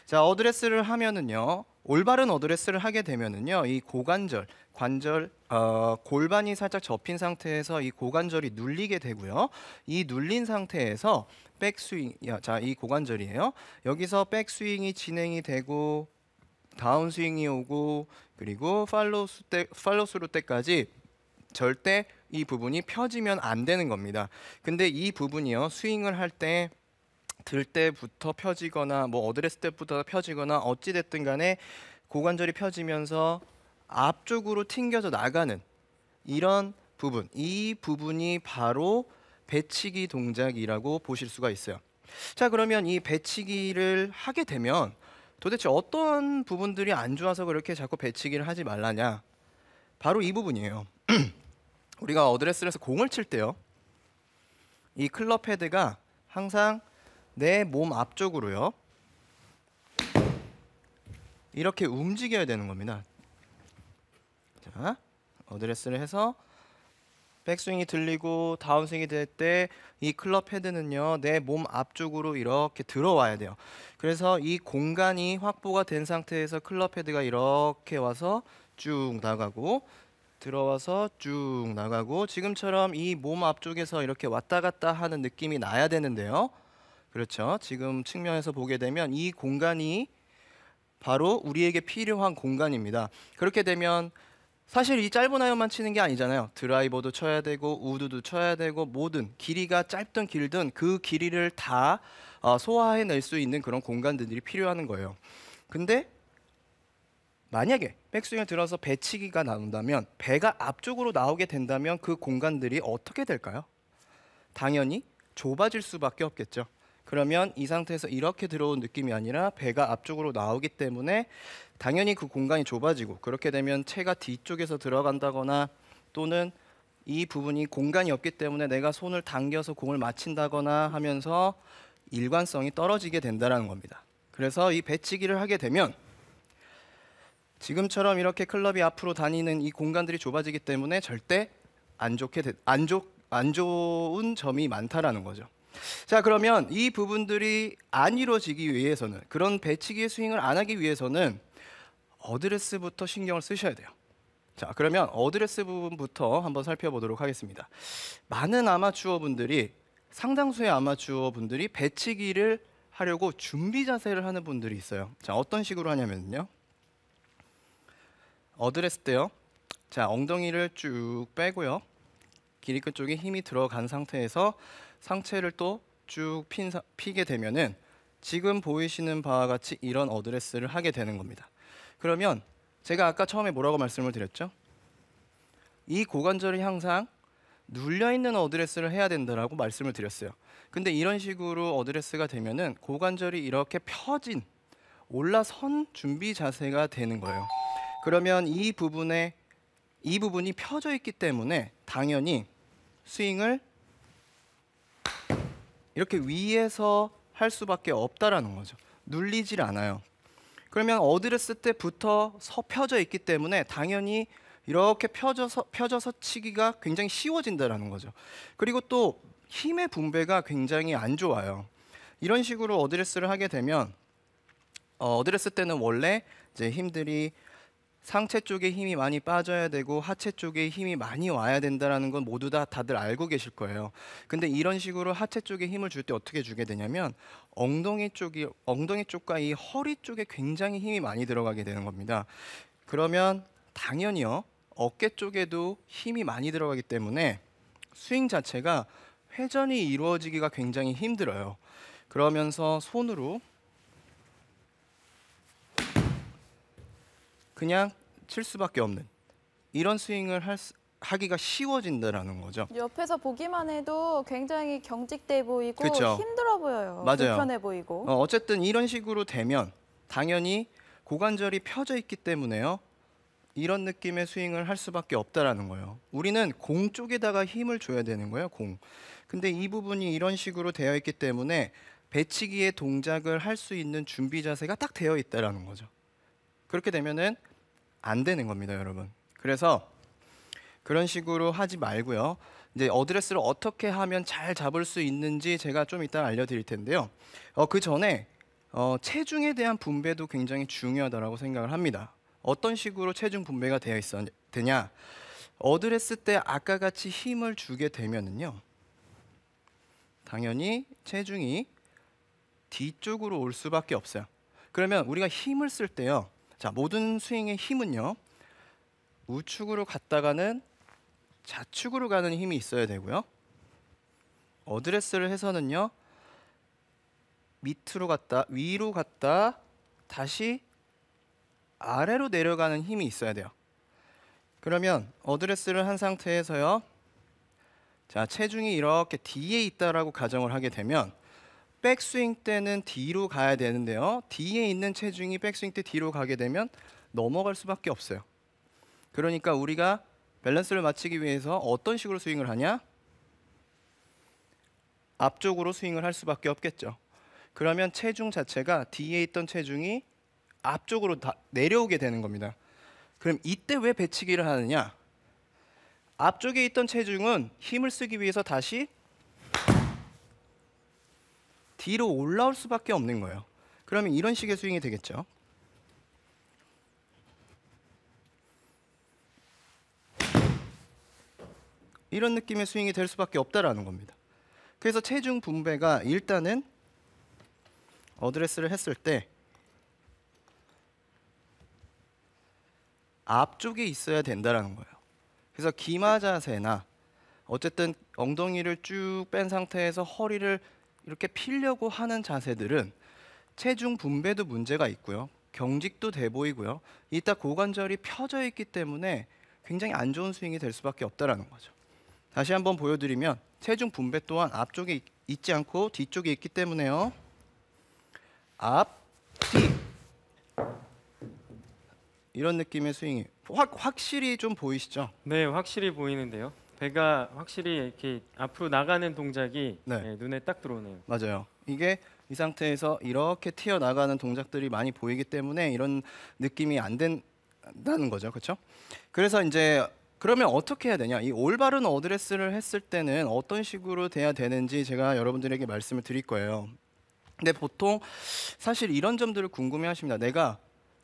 자, 어드레스를 하면은요. 올바른 어드레스를 하게 되면은요. 이 고관절, 골반이 살짝 접힌 상태에서 이 고관절이 눌리게 되고요. 이 눌린 상태에서 백스윙, 자, 이 고관절이에요. 여기서 백스윙이 진행이 되고 다운스윙이 오고 그리고 팔로스루 때까지 절대 이 부분이 펴지면 안 되는 겁니다. 근데 이 부분이요. 스윙을 할 때 들 때부터 펴지거나 뭐 어드레스 때부터 펴지거나 어찌 됐든 간에 고관절이 펴지면서 앞쪽으로 튕겨져 나가는 이런 부분, 이 부분이 바로 배치기 동작이라고 보실 수가 있어요. 자, 그러면 이 배치기를 하게 되면 도대체 어떤 부분들이 안 좋아서 그렇게 자꾸 배치기를 하지 말라냐? 바로 이 부분이에요. 우리가 어드레스를 해서 공을 칠 때요. 이 클럽 헤드가 항상 내 몸 앞쪽으로요. 이렇게 움직여야 되는 겁니다. 자, 어드레스를 해서 백스윙이 들리고 다운스윙이 될 때 이 클럽 헤드는요. 내 몸 앞쪽으로 이렇게 들어와야 돼요. 그래서 이 공간이 확보가 된 상태에서 클럽 헤드가 이렇게 와서 쭉 나가고 들어와서 쭉 나가고 지금처럼 이 몸 앞쪽에서 이렇게 왔다 갔다 하는 느낌이 나야 되는데요. 그렇죠. 지금 측면에서 보게 되면 이 공간이 바로 우리에게 필요한 공간입니다. 그렇게 되면 사실 이 짧은 아이언만 치는 게 아니잖아요. 드라이버도 쳐야 되고 우드도 쳐야 되고 모든 길이가 짧든 길든 그 길이를 다 소화해낼 수 있는 그런 공간들이 필요한 거예요. 근데 만약에 백스윙을 들어서 배치기가 나온다면 배가 앞쪽으로 나오게 된다면 그 공간들이 어떻게 될까요? 당연히 좁아질 수밖에 없겠죠. 그러면 이 상태에서 이렇게 들어온 느낌이 아니라 배가 앞쪽으로 나오기 때문에 당연히 그 공간이 좁아지고 그렇게 되면 채가 뒤쪽에서 들어간다거나 또는 이 부분이 공간이 없기 때문에 내가 손을 당겨서 공을 맞힌다거나 하면서 일관성이 떨어지게 된다는 겁니다. 그래서 이 배치기를 하게 되면 지금처럼 이렇게 클럽이 앞으로 다니는 이 공간들이 좁아지기 때문에 절대 안 좋은 점이 많다라는 거죠. 자, 그러면 이 부분들이 안 이루어지기 위해서는 그런 배치기의 스윙을 안 하기 위해서는 어드레스부터 신경을 쓰셔야 돼요. 자, 그러면 어드레스 부분부터 한번 살펴보도록 하겠습니다. 많은 아마추어 분들이 상당수의 아마추어 분들이 배치기를 하려고 준비 자세를 하는 분들이 있어요. 자, 어떤 식으로 하냐면요. 어드레스 때요. 자, 엉덩이를 쭉 빼고요. 길이끝 쪽에 힘이 들어간 상태에서 상체를 또 쭉 피게 되면은 지금 보이시는 바와 같이 이런 어드레스를 하게 되는 겁니다. 그러면 제가 아까 처음에 뭐라고 말씀을 드렸죠? 이 고관절이 항상 눌려있는 어드레스를 해야 된다라고 말씀을 드렸어요. 근데 이런 식으로 어드레스가 되면은 고관절이 이렇게 펴진 올라선 준비 자세가 되는 거예요. 그러면 이 부분이 펴져 있기 때문에 당연히 스윙을 이렇게 위에서 할 수밖에 없다라는 거죠. 눌리질 않아요. 그러면 어드레스 때부터 펴져 있기 때문에 당연히 이렇게 펴져서 치기가 굉장히 쉬워진다라는 거죠. 그리고 또 힘의 분배가 굉장히 안 좋아요. 이런 식으로 어드레스를 하게 되면 어드레스 때는 원래 이제 힘들이 상체 쪽에 힘이 많이 빠져야 되고 하체 쪽에 힘이 많이 와야 된다는 건 모두 다들 알고 계실 거예요. 근데 이런 식으로 하체 쪽에 힘을 줄 때 어떻게 주게 되냐면 엉덩이 쪽과 이 허리 쪽에 굉장히 힘이 많이 들어가게 되는 겁니다. 그러면 당연히요. 어깨 쪽에도 힘이 많이 들어가기 때문에 스윙 자체가 회전이 이루어지기가 굉장히 힘들어요. 그러면서 손으로 그냥 칠 수밖에 없는 이런 스윙을 하기가 쉬워진다라는 거죠. 옆에서 보기만 해도 굉장히 경직돼 보이고 그쵸? 힘들어 보여요. 맞아요. 불편해 보이고. 어쨌든 이런 식으로 되면 당연히 고관절이 펴져 있기 때문에요. 이런 느낌의 스윙을 할 수밖에 없다라는 거예요. 우리는 공 쪽에다가 힘을 줘야 되는 거예요, 공. 근데 이 부분이 이런 식으로 되어 있기 때문에 배치기의 동작을 할 수 있는 준비 자세가 딱 되어 있다라는 거죠. 그렇게 되면은 안 되는 겁니다, 여러분. 그래서 그런 식으로 하지 말고요. 이제 어드레스를 어떻게 하면 잘 잡을 수 있는지 제가 좀 이따 알려드릴 텐데요. 그 전에 체중에 대한 분배도 굉장히 중요하다고 생각을 합니다. 어떤 식으로 체중 분배가 되냐? 어드레스 때 아까 같이 힘을 주게 되면은요, 당연히 체중이 뒤쪽으로 올 수밖에 없어요. 그러면 우리가 힘을 쓸 때요, 자, 모든 스윙의 힘은요, 우측으로 갔다가는 좌측으로 가는 힘이 있어야 되고요. 어드레스를 해서는요, 밑으로 갔다 위로 갔다 다시 아래로 내려가는 힘이 있어야 돼요. 그러면 어드레스를 한 상태에서요, 자, 체중이 이렇게 뒤에 있다라고 가정을 하게 되면 백스윙 때는 뒤로 가야 되는데요, 뒤에 있는 체중이 백스윙 때 뒤로 가게 되면 넘어갈 수밖에 없어요. 그러니까 우리가 밸런스를 맞추기 위해서 어떤 식으로 스윙을 하냐? 앞쪽으로 스윙을 할 수밖에 없겠죠. 그러면 체중 자체가 뒤에 있던 체중이 앞쪽으로 다 내려오게 되는 겁니다. 그럼 이때 왜 배치기를 하느냐? 앞쪽에 있던 체중은 힘을 쓰기 위해서 다시 뒤로 올라올 수밖에 없는 거예요. 그러면 이런 식의 스윙이 되겠죠. 이런 느낌의 스윙이 될 수밖에 없다라는 겁니다. 그래서 체중 분배가 일단은 어드레스를 했을 때 앞쪽에 있어야 된다라는 거예요. 그래서 기마 자세나 어쨌든 엉덩이를 쭉 뺀 상태에서 허리를 이렇게 피려고 하는 자세들은 체중 분배도 문제가 있고요, 경직도 돼 보이고요, 이따 고관절이 펴져 있기 때문에 굉장히 안 좋은 스윙이 될 수밖에 없다라는 거죠. 다시 한번 보여드리면 체중 분배 또한 앞쪽에 있지 않고 뒤쪽에 있기 때문에요, 앞, 뒤, 이런 느낌의 스윙이 확실히 좀 보이시죠? 네, 확실히 보이는데요. 배가 확실히 이렇게 앞으로 나가는 동작이 네. 네, 눈에 딱 들어오네요. 맞아요. 이게 이 상태에서 이렇게 튀어나가는 동작들이 많이 보이기 때문에 이런 느낌이 안 된다는 거죠. 그렇죠? 그래서 이제 그러면 어떻게 해야 되냐? 이 올바른 어드레스를 했을 때는 어떤 식으로 돼야 되는지 제가 여러분들에게 말씀을 드릴 거예요. 근데 보통 사실 이런 점들을 궁금해 하십니다. 내가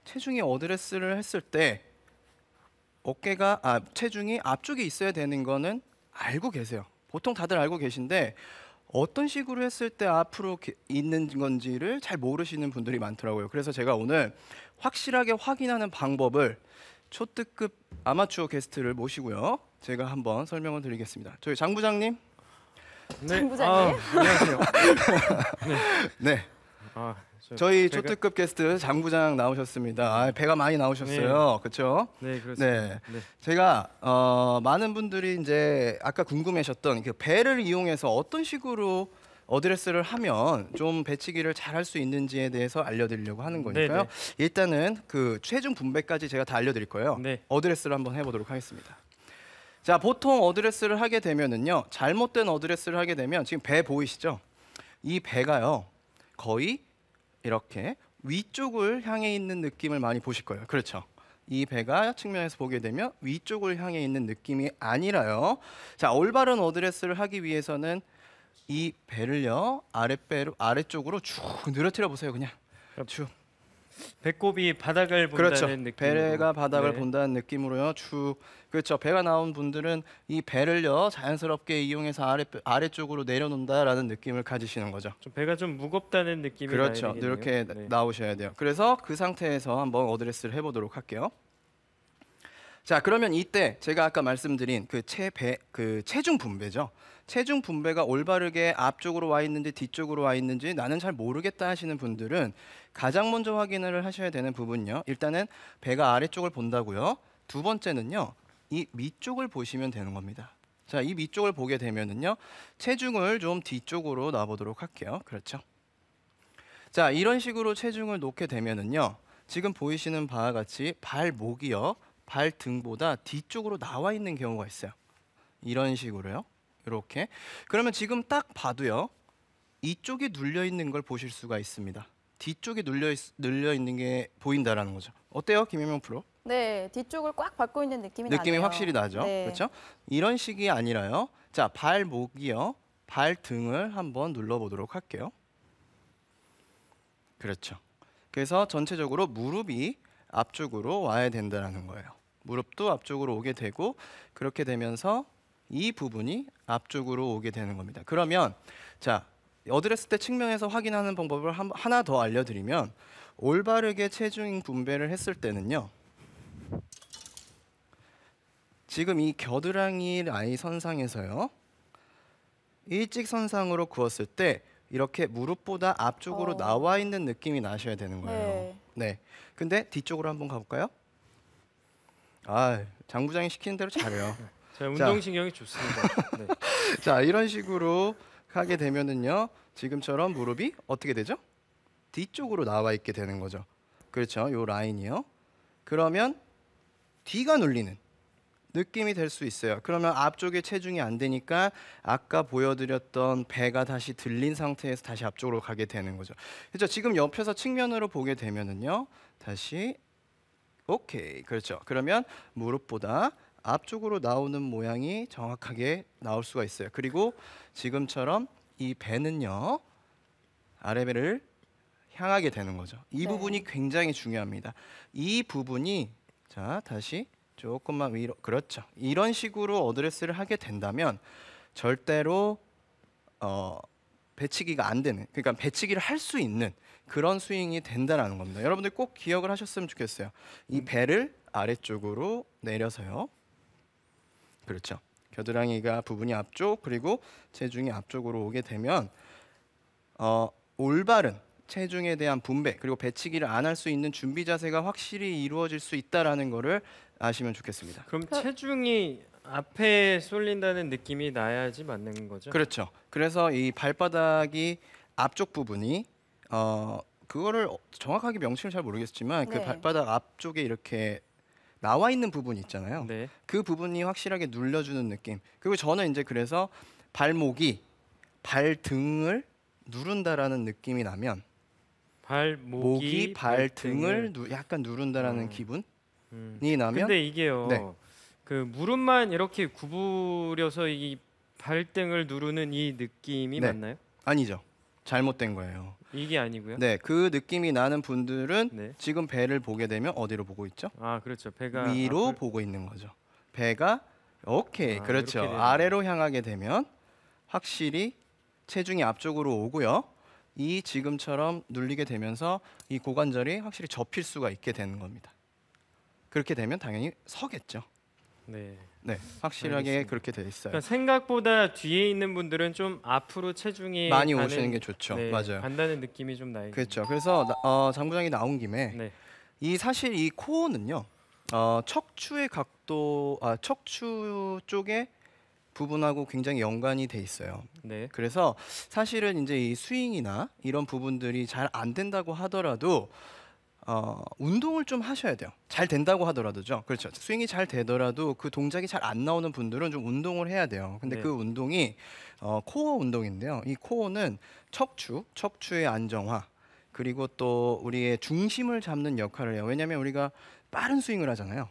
체중이 어드레스를 했을 때 체중이 앞쪽에 있어야 되는 거는 알고 계세요. 보통 다들 알고 계신데 어떤 식으로 했을 때 앞으로 있는 건지를 잘 모르시는 분들이 많더라고요. 그래서 제가 오늘 확실하게 확인하는 방법을 초특급 아마추어 게스트를 모시고요, 제가 한번 설명을 드리겠습니다. 저희 장 부장님. 네. 장 부장님? 안녕하세요. 네. 아, 저희 배가- 초특급 게스트 장 부장 나오셨습니다. 배가 많이 나오셨어요. 그렇죠? 네, 그렇습니다. 네. 네. 제가 많은 분들이 이제 아까 궁금해하셨던 그 배를 이용해서 어떤 식으로 어드레스를 하면 좀 배치기를 잘 할 수 있는지에 대해서 알려드리려고 하는 거니까요. 네네. 일단은 그 체중 분배까지 제가 다 알려드릴 거예요. 네. 어드레스를 한번 해보도록 하겠습니다. 자, 보통 어드레스를 하게 되면은요, 잘못된 어드레스를 하게 되면 지금 배 보이시죠? 이 배가요, 거의 이렇게 위쪽을 향해 있는 느낌을 많이 보실 거예요. 그렇죠? 이 배가 측면에서 보게 되면 위쪽을 향해 있는 느낌이 아니라요. 자, 올바른 어드레스를 하기 위해서는 이 배를요, 아래쪽으로 쭉 늘어뜨려 보세요. 그냥 쭉. 배꼽이 바닥을 본다는 그렇죠. 느낌. 배가 바닥을 네. 본다는 느낌으로요. 쭉. 그렇죠. 배가 나온 분들은 이 배를요, 자연스럽게 이용해서 아래쪽으로 내려놓는다라는 느낌을 가지시는 거죠. 좀 배가 좀 무겁다는 느낌이 그렇죠. 나야 되겠네요. 이렇게 네. 나오셔야 돼요. 그래서 그 상태에서 한번 어드레스를 해보도록 할게요. 자, 그러면 이때 제가 아까 말씀드린 그 체중 분배죠. 체중 분배가 올바르게 앞쪽으로 와 있는지 뒤쪽으로 와 있는지 나는 잘 모르겠다 하시는 분들은 가장 먼저 확인을 하셔야 되는 부분요, 일단은 배가 아래쪽을 본다고요. 두 번째는요, 이 밑쪽을 보시면 되는 겁니다. 자, 이 밑쪽을 보게 되면은요, 체중을 좀 뒤쪽으로 놔보도록 할게요. 그렇죠? 자, 이런 식으로 체중을 놓게 되면은요, 지금 보이시는 바와 같이 발목이요, 발등보다 뒤쪽으로 나와 있는 경우가 있어요. 이런 식으로요. 이렇게. 그러면 지금 딱 봐도요, 이쪽이 눌려 있는 걸 보실 수가 있습니다. 뒤쪽이 눌려 있는 게 보인다라는 거죠. 어때요, 김혜명 프로? 네, 뒤쪽을 꽉 받고 있는 느낌이 나네요. 느낌이 확실히 나죠. 네. 그렇죠? 이런 식이 아니라요. 자, 발목이요, 발등을 한번 눌러 보도록 할게요. 그렇죠. 그래서 전체적으로 무릎이 앞쪽으로 와야 된다는 거예요. 무릎도 앞쪽으로 오게 되고 그렇게 되면서 이 부분이 앞쪽으로 오게 되는 겁니다. 그러면 자, 어드레스 때 측면에서 확인하는 방법을 하나 더 알려드리면 올바르게 체중 분배를 했을 때는요. 지금 이 겨드랑이 라인 선상에서요. 일직선상으로 그었을 때 이렇게 무릎보다 앞쪽으로 나와 있는 느낌이 나셔야 되는 거예요. 네. 근데 뒤쪽으로 한번 가볼까요? 아, 장 부장이 시키는 대로 잘해요. 자, 운동신경이 좋습니다. 네. 자, 이런 식으로 하게 되면은요. 지금처럼 무릎이 어떻게 되죠? 뒤쪽으로 나와 있게 되는 거죠. 그렇죠. 요 라인이요. 그러면 뒤가 눌리는 느낌이 될 수 있어요. 그러면 앞쪽에 체중이 안 되니까 아까 보여드렸던 배가 다시 들린 상태에서 다시 앞쪽으로 가게 되는 거죠. 그렇죠. 지금 옆에서 측면으로 보게 되면은요. 다시 오케이. 그렇죠. 그러면 무릎보다 앞쪽으로 나오는 모양이 정확하게 나올 수가 있어요. 그리고 지금처럼 이 배는요. 아래배를 향하게 되는 거죠. 이 부분이 굉장히 중요합니다. 이 부분이 자, 다시 조금만 위로. 그렇죠. 이런 식으로 어드레스를 하게 된다면 절대로 배치기가 안 되는, 그러니까 배치기를 할 수 있는 그런 스윙이 된다라는 겁니다. 여러분들 꼭 기억을 하셨으면 좋겠어요. 이 배를 아래쪽으로 내려서요. 그렇죠. 겨드랑이가 부분이 앞쪽 그리고 체중이 앞쪽으로 오게 되면 올바른 체중에 대한 분배 그리고 배치기를 안 할 수 있는 준비 자세가 확실히 이루어질 수 있다라는 거를 아시면 좋겠습니다. 그럼 체중이 앞에 쏠린다는 느낌이 나야지 맞는 거죠? 그렇죠. 그래서 이 발바닥이 앞쪽 부분이 그거를 정확하게 명칭을 잘 모르겠지만 그 발바닥 앞쪽에 이렇게 나와 있는 부분 있잖아요. 네. 그 부분이 확실하게 눌려주는 느낌. 그리고 저는 이제 그래서 발목이 발등을 누른다라는 느낌이 나면 목이 발등을 약간 누른다라는 기분이 나면. 근데 이게요. 네. 그 무릎만 이렇게 구부려서 이 발등을 누르는 이 느낌이 네. 맞나요? 아니죠. 잘못된 거예요. 이게 아니고요. 네, 그 느낌이 나는 분들은 네. 지금 배를 보게 되면 어디로 보고 있죠? 아, 그렇죠. 배가 위로 앞을... 보고 있는 거죠. 배가 오케이. 아, 그렇죠. 이렇게 되는 아래로 향하게 되면 확실히 체중이 앞쪽으로 오고요. 이 지금처럼 눌리게 되면서 이 고관절이 확실히 접힐 수가 있게 되는 겁니다. 그렇게 되면 당연히 서겠죠. 네. 네, 확실하게 알겠습니다. 그렇게 돼 있어요. 그러니까 생각보다 뒤에 있는 분들은 좀 앞으로 체중이 많이 가는, 오시는 게 좋죠. 네, 맞아요. 간다는 느낌이 좀 나요. 그렇죠. 그래서 장 부장이 나온 김에 네. 이 사실 이 코어는요. 척추의 각도, 척추 쪽에 부분하고 굉장히 연관이 돼 있어요. 네. 그래서 사실은 이제 이 스윙이나 이런 부분들이 잘 안 된다고 하더라도 운동을 좀 하셔야 돼요. 잘 된다고 하더라도죠. 그렇죠. 스윙이 잘 되더라도 그 동작이 잘 안 나오는 분들은 좀 운동을 해야 돼요. 근데 네. 그 운동이 코어 운동인데요. 이 코어는 척추의 안정화 그리고 또 우리의 중심을 잡는 역할을 해요. 왜냐하면 우리가 빠른 스윙을 하잖아요.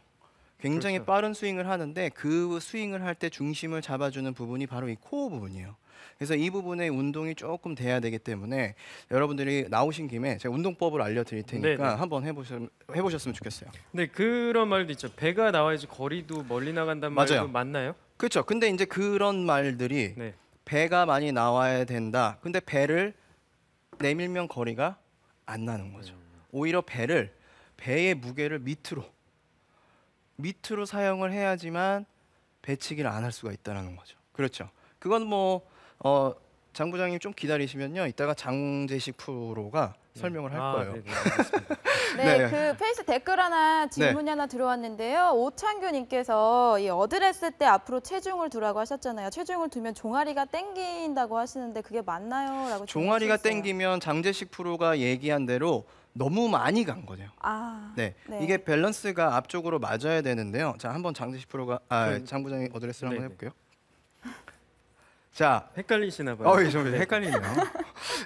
굉장히 그렇죠. 빠른 스윙을 하는데 그 스윙을 할 때 중심을 잡아주는 부분이 바로 이 코어 부분이에요. 그래서 이 부분에 운동이 조금 돼야 되기 때문에 여러분들이 나오신 김에 제가 운동법을 알려드릴 테니까 네네. 한번 해보셨으면 좋겠어요. 네, 그런 말도 있죠. 배가 나와야지 거리도 멀리 나간다는 말도 맞아요. 맞나요? 그렇죠. 근데 이제 그런 말들이 네. 배가 많이 나와야 된다. 근데 배를 내밀면 거리가 안 나는 거죠. 오히려 배의 무게를 밑으로 사용을 해야지만 배치기를 안 할 수가 있다는 거죠. 그렇죠. 그건 장 부장님 좀 기다리시면요. 이따가 장재식 프로가 설명을 할 거예요. 네, 알겠습니다. 네, 네. 그 페이스 댓글 하나 질문이 하나 들어왔는데요. 오창규님께서 이 어드레스 때 앞으로 체중을 두라고 하셨잖아요. 체중을 두면 종아리가 땡긴다고 하시는데 그게 맞나요? 라고 종아리가 질문하셨어요. 땡기면 장재식 프로가 얘기한 대로 너무 많이 간 거죠. 네. 이게 밸런스가 앞쪽으로 맞아야 되는데요. 자, 한번 장재식 프로가 장 부장님 어드레스를 한번 네네. 해볼게요. 자, 헷갈리시나 봐요. 좀 네. 헷갈리네요.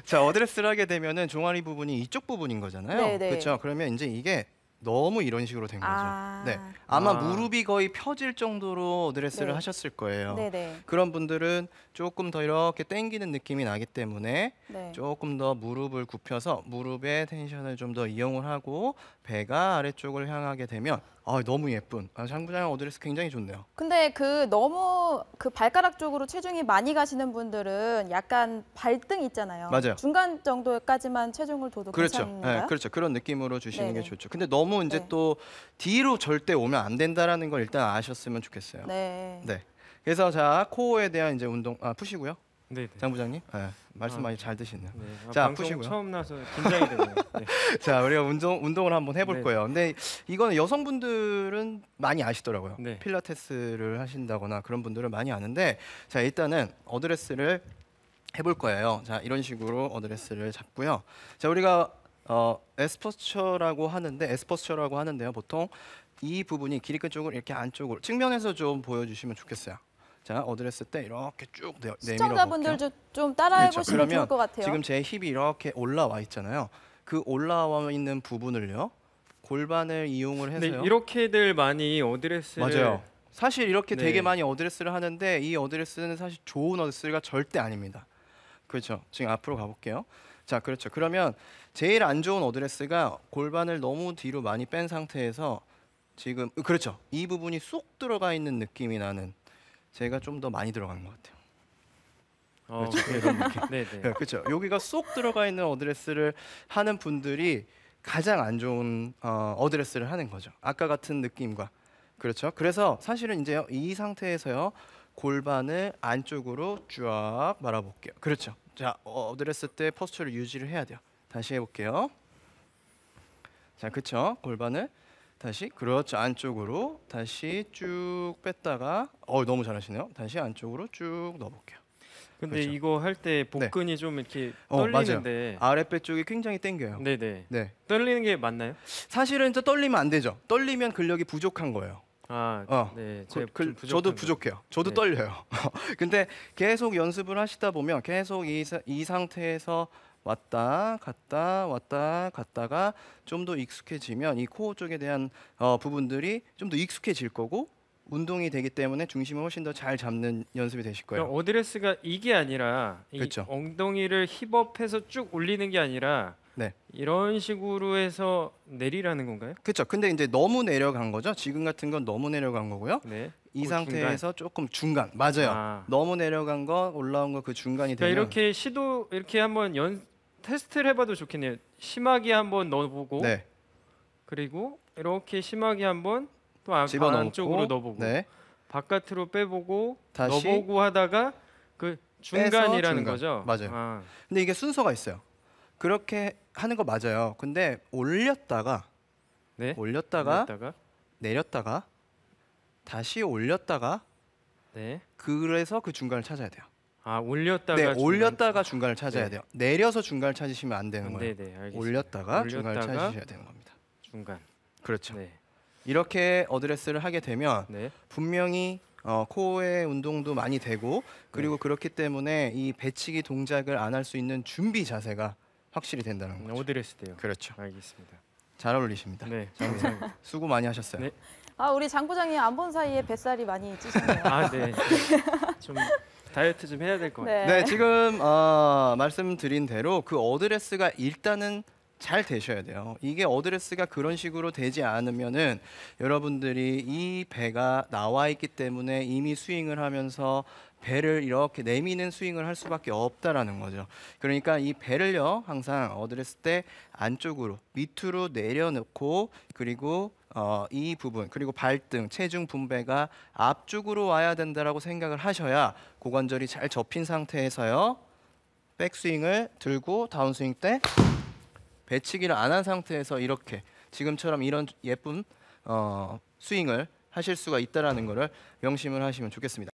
자, 어드레스를 하게 되면은 종아리 부분이 이쪽 부분인 거잖아요. 네. 그렇죠. 그러면 이제 이게 너무 이런 식으로 된 거죠. 아. 네, 아마 아. 무릎이 거의 펴질 정도로 어드레스를 네. 하셨을 거예요. 네네. 그런 분들은 조금 더 이렇게 당기는 느낌이 나기 때문에 네. 조금 더 무릎을 굽혀서 무릎의 텐션을 좀 더 이용을 하고 배가 아래쪽을 향하게 되면 너무 예쁜 장부장 어드레스 굉장히 좋네요. 근데 너무 발가락 쪽으로 체중이 많이 가시는 분들은 약간 발등 있잖아요. 맞아요. 중간 정도까지만 체중을 둬도 그렇죠. 괜찮은가요? 네, 그렇죠. 그런 느낌으로 주시는 네네. 게 좋죠. 근데 너무 이제 네. 또 뒤로 절대 오면 안 된다라는 걸 일단 아셨으면 좋겠어요. 네. 네. 그래서 자 코어에 대한 이제 운동 푸시고요. 네, 네. 장 부장님, 네, 말씀 아. 많이 잘 드시네요. 네. 자, 방송 푸시고요. 처음 나서 긴장이 되네요. 네. 자, 우리가 운동을 한번 해볼 네. 거예요. 근데 이거는 여성분들은 많이 아시더라고요. 네. 필라테스를 하신다거나 그런 분들은 많이 아는데, 자 일단은 어드레스를 해볼 거예요. 자 이런 식으로 어드레스를 잡고요. 자 우리가 에스포스처라고 하는데요. 보통 이 부분이 길이끈 쪽을 이렇게 안쪽으로 측면에서 좀 보여주시면 좋겠어요. 자 어드레스 때 이렇게 쭉 내밀어 볼게요. 시청자분들 좀 따라해 그렇죠. 보시면 좋을 그러면 것 같아요. 지금 제 힙이 이렇게 올라와 있잖아요. 그 올라와 있는 부분을요. 골반을 이용을 근데 해서요. 이렇게들 많이 어드레스를 맞아요. 사실 이렇게 네. 되게 많이 어드레스를 하는데 이 어드레스는 사실 좋은 어드레스가 절대 아닙니다. 그렇죠. 지금 앞으로 가볼게요. 자, 그렇죠. 그러면 제일 안 좋은 어드레스가 골반을 너무 뒤로 많이 뺀 상태에서 지금 그렇죠. 이 부분이 쏙 들어가 있는 느낌이 나는 제가 좀 더 많이 들어가는 것 같아요. 그렇죠. 이런 느낌. 네, 네. 네, 그렇죠. 여기가 쏙 들어가 있는 어드레스를 하는 분들이 가장 안 좋은 어드레스를 하는 거죠. 아까 같은 느낌과 그렇죠. 그래서 사실은 이제 이 상태에서요 골반을 안쪽으로 쫙 말아볼게요. 그렇죠. 자 어드레스 때 포스처를 유지를 해야 돼요. 다시 해볼게요. 자 그렇죠. 골반을 다시 그렇죠. 안쪽으로 다시 쭉 뺐다가 너무 잘하시네요. 다시 안쪽으로 쭉 넣어볼게요. 근데 그렇죠. 이거 할 때 복근이 좀 이렇게 맞아요. 떨리는데 아랫배 쪽이 굉장히 당겨요. 네, 네. 네. 떨리는 게 맞나요? 사실은 또 떨리면 안 되죠. 떨리면 근력이 부족한 거예요. 아, 네. 제가 좀 저도 부족한 거. 부족해요. 저도 네. 떨려요. 근데 계속 연습을 하시다 보면 계속 이 상태에서 왔다 갔다가 좀 더 익숙해지면 이 코어 쪽에 대한 부분들이 좀 더 익숙해질 거고 운동이 되기 때문에 중심을 훨씬 더 잘 잡는 연습이 되실 거예요. 그러니까 어드레스가 이게 아니라 이 그렇죠. 엉덩이를 힙업해서 쭉 올리는 게 아니라 네. 이런 식으로 해서 내리라는 건가요? 그렇죠. 근데 이제 너무 내려간 거죠. 지금 같은 건 너무 내려간 거고요. 네. 이 그 상태에서 조금 중간 맞아요. 아. 너무 내려간 거 올라온 거 그 중간이 그러니까 되면 이렇게 한번 테스트를 해봐도 좋겠네요. 심하게 한번 넣어보고 네. 그리고 이렇게 심하게 한번 또 집어넣고 안쪽으로 넣어보고 네. 바깥으로 빼보고 다시 넣어보고 하다가 그 중간이라는 중간. 거죠. 맞아요. 아, 근데 이게 순서가 있어요. 그렇게 하는 거 맞아요. 근데 올렸다가 네. 올렸다가 올렸다가 내렸다가 다시 올렸다가 네. 그래서 그 중간을 찾아야 돼요. 아 올렸다가 네, 중간. 올렸다가 중간을 찾아야 네. 돼요. 내려서 중간을 찾으시면 안 되는 거예요. 네네 알겠습니다. 올렸다가 중간을 올렸다가 찾으셔야 되는 겁니다. 중간. 그렇죠. 네. 이렇게 어드레스를 하게 되면 네. 분명히 코어의 운동도 많이 되고 그리고 네. 그렇기 때문에 이 배치기 동작을 안 할 수 있는 준비 자세가 확실히 된다는 거죠. 어드레스 돼요. 그렇죠. 알겠습니다. 잘 어울리십니다. 네. 감사합니다. 수고 많이 하셨어요. 네. 우리 장 부장님 안 본 사이에 뱃살이 많이 찌셨네요. 아 네. 좀 다이어트 좀 해야 될 것 같아요. 네, 지금 말씀드린 대로 그 어드레스가 일단은 잘 되셔야 돼요. 이게 어드레스가 그런 식으로 되지 않으면은 여러분들이 이 배가 나와 있기 때문에 이미 스윙을 하면서 배를 이렇게 내미는 스윙을 할 수밖에 없다라는 거죠. 그러니까 이 배를요 항상 어드레스 때 안쪽으로 밑으로 내려놓고 그리고 이 부분 그리고 발등 체중 분배가 앞쪽으로 와야 된다라고 생각을 하셔야 고관절이 잘 접힌 상태에서요 백스윙을 들고 다운스윙 때 배치기를 안 한 상태에서 이렇게 지금처럼 이런 예쁜 스윙을 하실 수가 있다라는 것을 명심을 하시면 좋겠습니다.